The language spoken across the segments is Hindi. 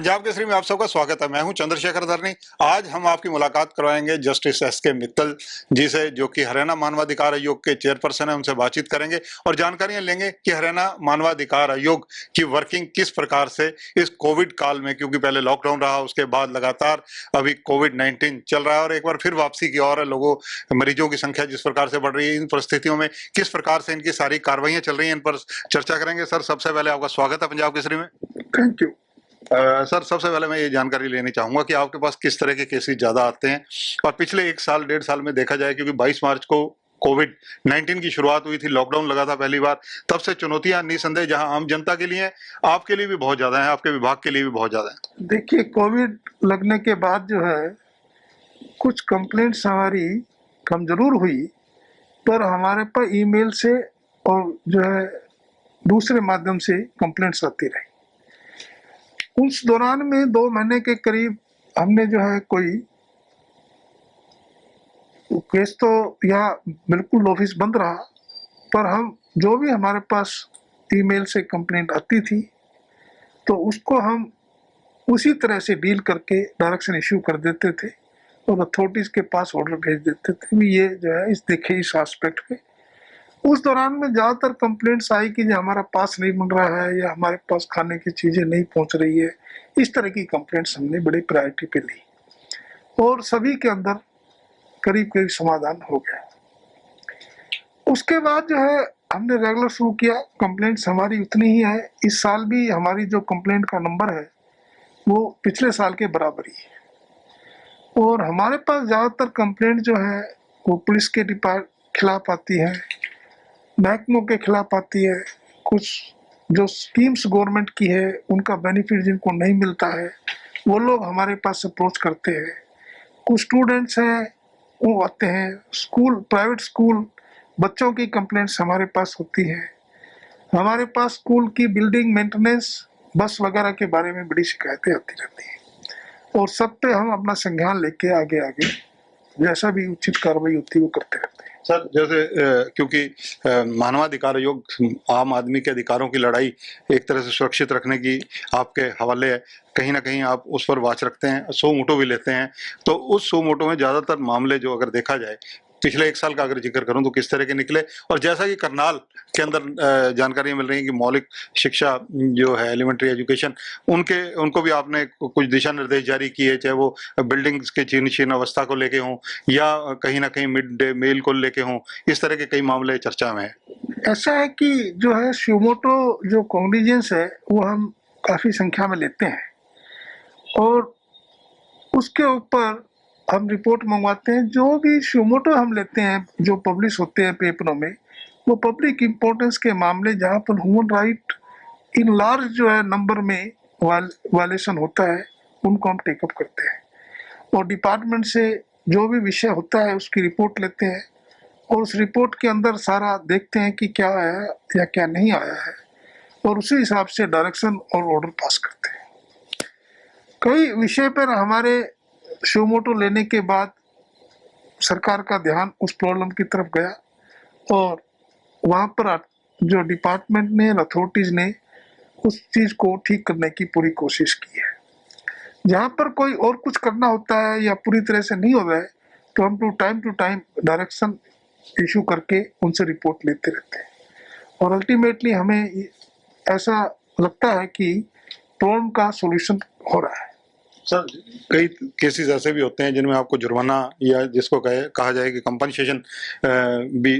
पंजाब केसरी में आप सबका स्वागत है। मैं हूं चंद्रशेखर धरनी। आज हम आपकी मुलाकात करवाएंगे जस्टिस एस.के. मित्तल जी से, जो कि हरियाणा मानवाधिकार आयोग के चेयरपर्सन है। उनसे बातचीत करेंगे और जानकारियां लेंगे कि हरियाणा मानवाधिकार आयोग की वर्किंग किस प्रकार से इस कोविड काल में, क्योंकि पहले लॉकडाउन रहा, उसके बाद लगातार अभी कोविड-19 चल रहा है और एक बार फिर वापसी की ओर है। मरीजों की संख्या जिस प्रकार से बढ़ रही है, इन परिस्थितियों में किस प्रकार से इनकी सारी कार्रवाइयां चल रही हैं, इन पर चर्चा करेंगे। सर, सबसे पहले आपका स्वागत है पंजाब केसरी में। Thank you. सर, सबसे पहले मैं ये जानकारी लेनी चाहूंगा कि आपके पास किस तरह के केसेस ज्यादा आते हैं और पिछले 1 साल 1.5 साल में देखा जाए, क्योंकि 22 मार्च को कोविड-19 की शुरुआत हुई थी, लॉकडाउन लगा था पहली बार, तब से चुनौतियां निसंदेह जहां आम जनता के लिए, आपके लिए भी बहुत ज्यादा है, आपके विभाग के लिए भी बहुत ज्यादा है। देखिए, कोविड लगने के बाद जो है कुछ कंप्लेंट्स हमारी कम जरूर हुई, पर हमारे पास ईमेल से और जो है दूसरे माध्यम से कंप्लेंट्स आती रही। उस दौरान में 2 महीने के करीब हमने जो है कोई केस तो यहाँ बिल्कुल ऑफिस बंद रहा, पर हम जो भी हमारे पास ईमेल से कंप्लेंट आती थी तो उसको हम उसी तरह से डील करके डायरेक्शन इश्यू कर देते थे और अथॉरिटीज के पास ऑर्डर भेज देते थे। ये जो है इस एस्पेक्ट पे उस दौरान में ज़्यादातर कंप्लेंट्स आई कि जो हमारा पास नहीं बन रहा है या हमारे पास खाने की चीज़ें नहीं पहुंच रही है। इस तरह की कंप्लेंट्स हमने बड़ी प्रायोरिटी पे ली और सभी के अंदर करीब करीब समाधान हो गया। उसके बाद जो है हमने रेगुलर शुरू किया। कंप्लेंट्स हमारी उतनी ही है। इस साल भी हमारी जो कंप्लेंट का नंबर है वो पिछले साल के बराबर ही है और हमारे पास ज़्यादातर कंप्लेंट जो है वो पुलिस के खिलाफ आती है, महकमों के खिलाफ आती है, कुछ जो स्कीम्स गवर्नमेंट की है उनका बेनिफिट जिनको नहीं मिलता है वो लोग हमारे पास अप्रोच करते हैं। कुछ स्टूडेंट्स हैं वो आते हैं, स्कूल, प्राइवेट स्कूल बच्चों की कंप्लेंट्स हमारे पास होती है। हमारे पास स्कूल की बिल्डिंग मेंटेनेंस, बस वगैरह के बारे में बड़ी शिकायतें आती रहती हैं और सब पे हम अपना संज्ञान लेके आगे आगे जैसा भी उचित कार्रवाई होती है वो करते रहते हैं। सर, जैसे क्योंकि मानवाधिकार आयोग आम आदमी के अधिकारों की लड़ाई एक तरह से सुरक्षित रखने की आपके हवाले है, कहीं ना कहीं आप उस पर वाच रखते हैं, सो मोटो भी लेते हैं, तो उस सो मोटो में ज्यादातर मामले जो अगर देखा जाए पिछले 1 साल का अगर जिक्र करूं तो किस तरह के निकले, और जैसा कि करनाल के अंदर जानकारी मिल रही है कि मौलिक शिक्षा जो है, एलिमेंट्री एजुकेशन, उनको भी आपने कुछ दिशा निर्देश जारी किए, चाहे वो बिल्डिंग्स के जीर्ण अवस्था को लेके हों या कहीं ना कहीं मिड डे मील को लेके हों, इस तरह के कई मामले चर्चा में है। ऐसा है कि जो है शिवमोटो जो कॉग्निजेंस है वो हम काफी संख्या में लेते हैं और उसके ऊपर हम रिपोर्ट मंगवाते हैं। जो भी शिवमोटो हम लेते हैं जो पब्लिश होते हैं पेपरों में, वो पब्लिक इम्पोर्टेंस के मामले जहाँ पर ह्यूमन राइट इन लार्ज जो है नंबर में वायलेशन होता है उनको हम टेकअप करते हैं और डिपार्टमेंट से जो भी विषय होता है उसकी रिपोर्ट लेते हैं और उस रिपोर्ट के अंदर सारा देखते हैं कि क्या आया या क्या नहीं आया है और उसी हिसाब से डायरेक्शन और ऑर्डर पास करते हैं। कई विषय पर हमारे शिवमोटो लेने के बाद सरकार का ध्यान उस प्रॉब्लम की तरफ गया और वहाँ पर जो डिपार्टमेंट ने, अथॉरिटीज ने उस चीज को ठीक करने की पूरी कोशिश की है। जहाँ पर कोई और कुछ करना होता है या पूरी तरह से नहीं हो रहा है तो हम टू टाइम डायरेक्शन इशू करके उनसे रिपोर्ट लेते रहते हैं और अल्टीमेटली हमें ऐसा लगता है कि प्रॉब्लम का सॉल्यूशन हो रहा है। सर, कई केसेस ऐसे भी होते हैं जिनमें आपको जुर्माना या जिसको कहा जाए कि कंपनसेशन भी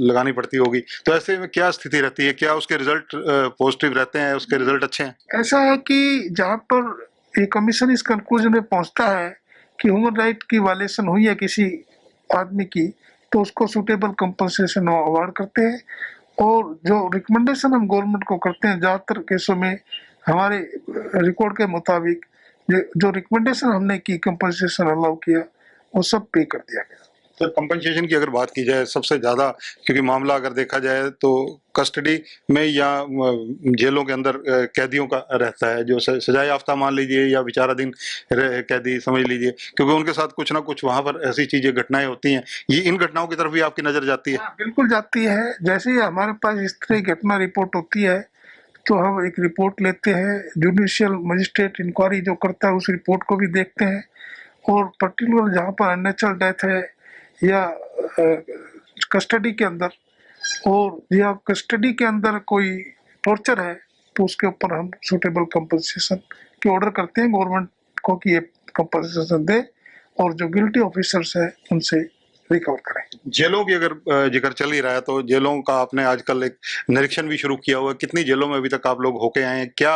लगानी पड़ती होगी, तो ऐसे में क्या स्थिति रहती है? क्या उसके रिजल्ट पॉजिटिव रहते हैं, उसके रिजल्ट अच्छे हैं? ऐसा है कि जहाँ पर ये कमीशन इस कंक्लूजन में पहुंचता है कि ह्यूमन राइट की वायलेशन हुई है किसी आदमी की, तो उसको सुटेबल कंपनसेशन अवार्ड करते हैं और जो रिकमेंडेशन हम गवर्नमेंट को करते हैं, ज़्यादातर केसों में हमारे रिकॉर्ड के मुताबिक जो रिकमेंडेशन हमने की, कंपनसेशन अलाउ किया, वो सब पे कर दिया गया। तो कंपनसेशन की अगर बात की जाए सबसे ज्यादा, क्योंकि मामला अगर देखा जाए तो कस्टडी में या जेलों के अंदर कैदियों का रहता है, जो सजाए याफ्ता मान लीजिए या विचाराधीन कैदी समझ लीजिए, क्योंकि उनके साथ कुछ ना कुछ वहां पर ऐसी चीजें, घटनाएं होती हैं। ये इन घटनाओं की तरफ भी आपकी नजर जाती है? बिल्कुल जाती है। जैसे ही हमारे पास इस तरह की घटना रिपोर्ट होती है तो हम एक रिपोर्ट लेते हैं, जुडिशियल मजिस्ट्रेट इंक्वायरी जो करता है उस रिपोर्ट को भी देखते हैं, और पर्टिकुलर जहाँ पर अननेचुरल डेथ है या कस्टडी के अंदर, और या कस्टडी के अंदर कोई टॉर्चर है, तो उसके ऊपर हम सूटेबल कंपनसेशन के ऑर्डर करते हैं गवर्नमेंट को कि ये कंपनसेशन दे, और जो गिल्टी ऑफिसर्स है उनसे रिकवर करें। जेलों की अगर जिक्र चल ही रहा है तो जेलों का आपने आजकल एक निरीक्षण भी शुरू किया हुआ है। कितनी जेलों में अभी तक आप लोग होके आए हैं, क्या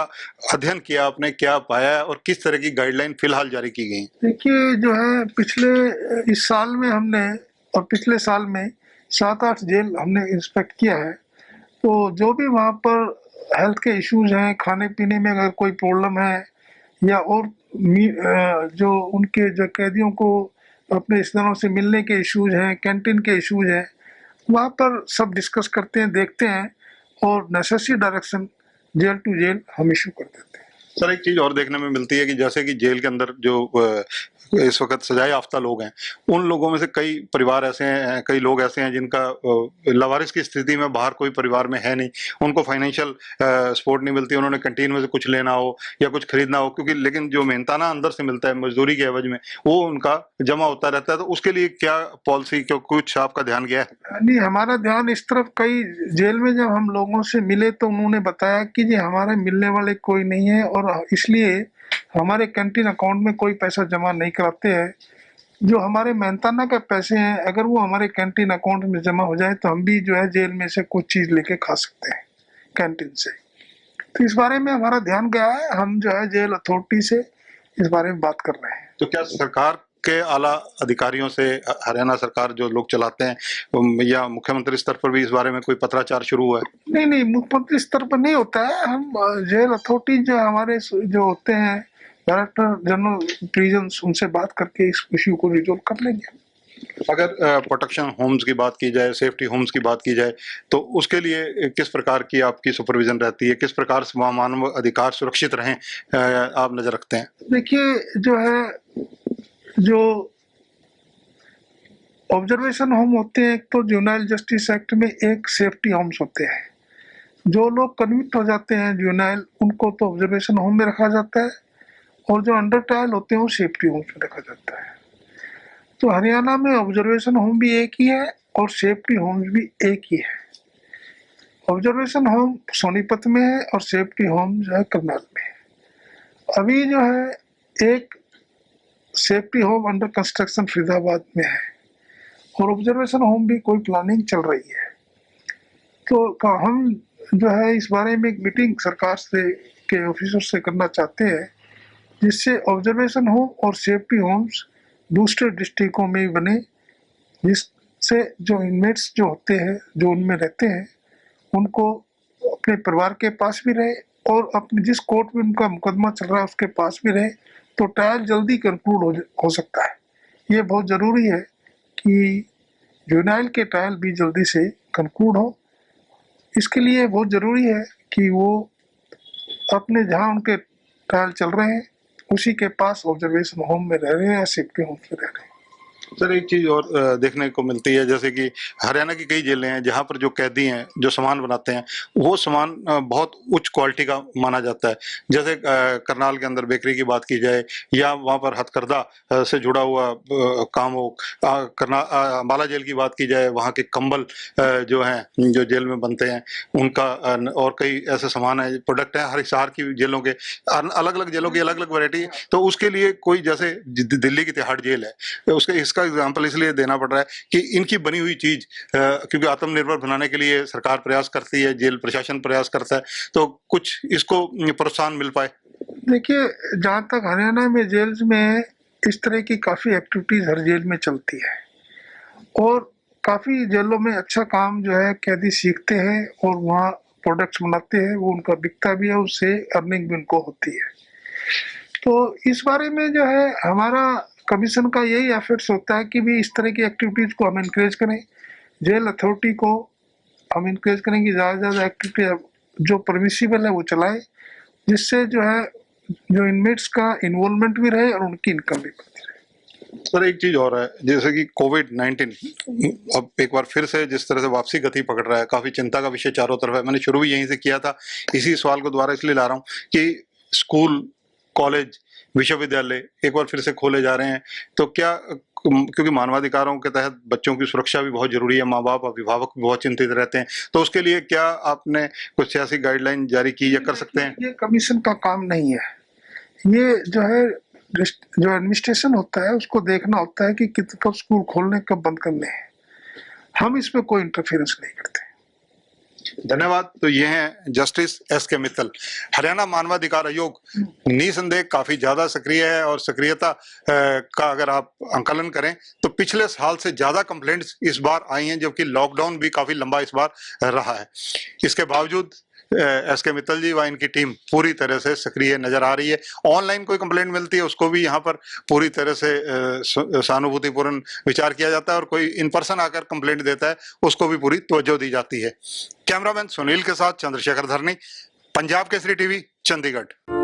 अध्ययन किया आपने, क्या पाया है और किस तरह की गाइडलाइन फिलहाल जारी की गई? देखिए जो है, पिछले इस साल में हमने और पिछले साल में 7-8 जेल हमने इंस्पेक्ट किया है। तो जो भी वहाँ पर हेल्थ के इश्यूज हैं, खाने पीने में अगर कोई प्रॉब्लम है, या और जो उनके जो कैदियों को अपने रिश्तेदारों से मिलने के इश्यूज हैं, कैंटीन के इश्यूज हैं, वहाँ पर सब डिस्कस करते हैं, देखते हैं, और necessary direction jail to jail हम इशू कर देते हैं। सर, एक चीज और देखने में मिलती है कि जैसे कि जेल के अंदर जो इस वक्त सजा याफ्ता लोग हैं, उन लोगों में से कई परिवार ऐसे हैं, कई लोग ऐसे हैं जिनका लावारिस की स्थिति में बाहर कोई परिवार में है नहीं, उनको फाइनेंशियल सपोर्ट नहीं मिलती, उन्होंने कैंटीन में से कुछ लेना हो या कुछ खरीदना हो, क्योंकि लेकिन जो मेहनताना अंदर से मिलता है मजदूरी के एवज में, वो उनका जमा होता रहता है। तो उसके लिए क्या पॉलिसी, क्यों कुछ आपका ध्यान गया है? नहीं, हमारा ध्यान इस तरफ, कई जेल में जब हम लोगों से मिले तो उन्होंने बताया कि जी हमारे मिलने वाले कोई नहीं है, और इसलिए हमारे कैंटीन अकाउंट में कोई पैसा जमा नहीं कराते हैं। जो हमारे मेहनताना के पैसे हैं, अगर वो हमारे कैंटीन अकाउंट में जमा हो जाए तो हम भी जो है जेल में से कुछ चीज लेके खा सकते हैं कैंटीन से। तो इस बारे में हमारा ध्यान गया है, हम जो है जेल अथॉरिटी से इस बारे में बात कर रहे हैं। तो क्या सरकार के आला अधिकारियों से, हरियाणा सरकार जो लोग चलाते हैं, या मुख्यमंत्री स्तर पर भी इस बारे में कोई पत्राचार शुरू हुआ है? नहीं नहीं, मुख्यमंत्री स्तर पर नहीं होता है। हम जेल अथॉरिटी जो हमारे जो होते हैं, डायरेक्टर जनरल प्रिजन्स, उनसे बात करके इस इश्यू को रिजोल्व कर लेंगे। अगर प्रोटेक्शन होम्स की बात की जाए, सेफ्टी होम्स की बात की जाए, तो उसके लिए किस प्रकार की आपकी सुपरविजन रहती है, किस प्रकार से वहाँ मानव अधिकार सुरक्षित रहें आप नजर रखते हैं? देखिए जो है, जो ऑब्जर्वेशन होम होते हैं, एक तो जुवेनाइल जस्टिस एक्ट में एक सेफ्टी होम्स होते हैं। जो लोग कन्विक्ट हो जाते हैं जुवेनाइल, उनको तो ऑब्जर्वेशन होम में रखा जाता है, और जो अंडर ट्रायल होते हैं वो सेफ्टी होम्स में रखा जाता है। तो हरियाणा में ऑब्जर्वेशन होम भी एक ही है और सेफ्टी होम्स भी एक ही है। ऑब्जर्वेशन होम सोनीपत में है और सेफ्टी होम जो है करनाल में है। अभी जो है एक safety home under construction Faridabad में है, और ऑब्जर्वेशन होम भी कोई प्लानिंग चल रही है। तो हम जो है इस बारे में एक मीटिंग सरकार से के ऑफिसर से करना चाहते हैं, जिससे ऑब्जर्वेशन होम और सेफ्टी होम्स दूसरे डिस्ट्रिक्टों में भी बने, जिससे जो इनमेट्स जो होते हैं, जो उनमें रहते हैं, उनको अपने परिवार के पास भी रहे, और अपने जिस कोर्ट में उनका मुकदमा चल रहा है उसके पास भी रहे, तो ट्रायल जल्दी कंक्लूड हो सकता है। ये बहुत ज़रूरी है कि जुवेनाइल के ट्रायल भी जल्दी से कंक्लूड हो। इसके लिए बहुत ज़रूरी है कि वो अपने जहाँ उनके ट्रायल चल रहे हैं उसी के पास ऑब्जर्वेशन होम में रह रहे हैं या सेफ्टी होम में रह रहे हैं। सर, एक चीज और देखने को मिलती है, जैसे कि हरियाणा की कई जेलें हैं जहां पर जो कैदी हैं जो सामान बनाते हैं, वो सामान बहुत उच्च क्वालिटी का माना जाता है। जैसे करनाल के अंदर बेकरी की बात की जाए, या वहां पर हथकरघा से जुड़ा हुआ काम हो, अंबाला जेल की बात की जाए, वहां के कंबल जो हैं जो जेल में बनते हैं उनका, और कई ऐसे सामान है, प्रोडक्ट है, हर हिसार की जेलों के अलग अलग जेलों की अलग अलग वैरायटी है। तो उसके लिए कोई, जैसे दिल्ली की तिहाड़ जेल है, उसके इसका एग्जाम्पल इसलिए देना पड़ रहा है कि इनकी बनी हुई चीज, क्योंकि आत्मनिर्भर बनाने के लिए सरकार प्रयास करती है, जेल प्रशासन प्रयास करता है, तो कुछ इसको प्रोत्साहन मिल पाए। देखिए, जहाँ तक हरियाणा में जेल्स में इस तरह की काफ़ी एक्टिविटीज़ हर जेल में चलती है, और काफ़ी जेलों में अच्छा काम जो है कैदी सीखते हैं और वहाँ प्रोडक्ट्स बनाते हैं, वो उनका बिकता भी है, उससे अर्निंग भी उनको होती है। तो इस बारे में जो है हमारा कमीशन का यही एफर्ट्स होता है कि भी इस तरह की एक्टिविटीज़ को हम इनक्रेज करें। जेल अथॉरिटी को हम इनक्रेज करें कि ज़्यादा से ज़्यादा एक्टिविटी जो परमिसिबल है वो चलाए, जिससे जो है जो इनमेट्स का इन्वॉल्वमेंट भी रहे और उनकी इनकम भी बढ़ती रहे। सर एक चीज और है, जैसे कि कोविड-19 अब एक बार फिर से जिस तरह से वापसी गति पकड़ रहा है, काफी चिंता का विषय चारों तरफ है। मैंने शुरू भी यहीं से किया था, इसी सवाल को दोबारा इसलिए ला रहा हूँ कि स्कूल, कॉलेज, विश्वविद्यालय एक बार फिर से खोले जा रहे हैं, तो क्या क्योंकि मानवाधिकारों के तहत बच्चों की सुरक्षा भी बहुत जरूरी है, माँ बाप अभिभावक भी बहुत चिंतित रहते हैं, तो उसके लिए क्या आपने कुछ ऐसी गाइडलाइन जारी की या कर सकते हैं? ये कमीशन का काम नहीं है। ये जो है जो एडमिनिस्ट्रेशन होता है उसको देखना होता है कि कब स्कूल खोलने कब बंद करने हैं। हम इसमें कोई इंटरफेरेंस नहीं करते। धन्यवाद। तो ये हैं जस्टिस एस.के. मित्तल। हरियाणा मानवाधिकार आयोग निसंदेह काफी ज्यादा सक्रिय है और सक्रियता का अगर आप आंकलन करें तो पिछले साल से ज्यादा कंप्लेंट्स इस बार आई हैं, जबकि लॉकडाउन भी काफी लंबा इस बार रहा है। इसके बावजूद एस.के. मित्तल जी व इनकी टीम पूरी तरह से सक्रिय नजर आ रही है। ऑनलाइन कोई कंप्लेंट मिलती है उसको भी यहाँ पर पूरी तरह से सहानुभूतिपूर्ण विचार किया जाता है, और कोई इन पर्सन आकर कंप्लेंट देता है उसको भी पूरी तवज्जो दी जाती है। कैमरामैन सुनील के साथ चंद्रशेखर धरनी, पंजाब केसरी टीवी, चंडीगढ़।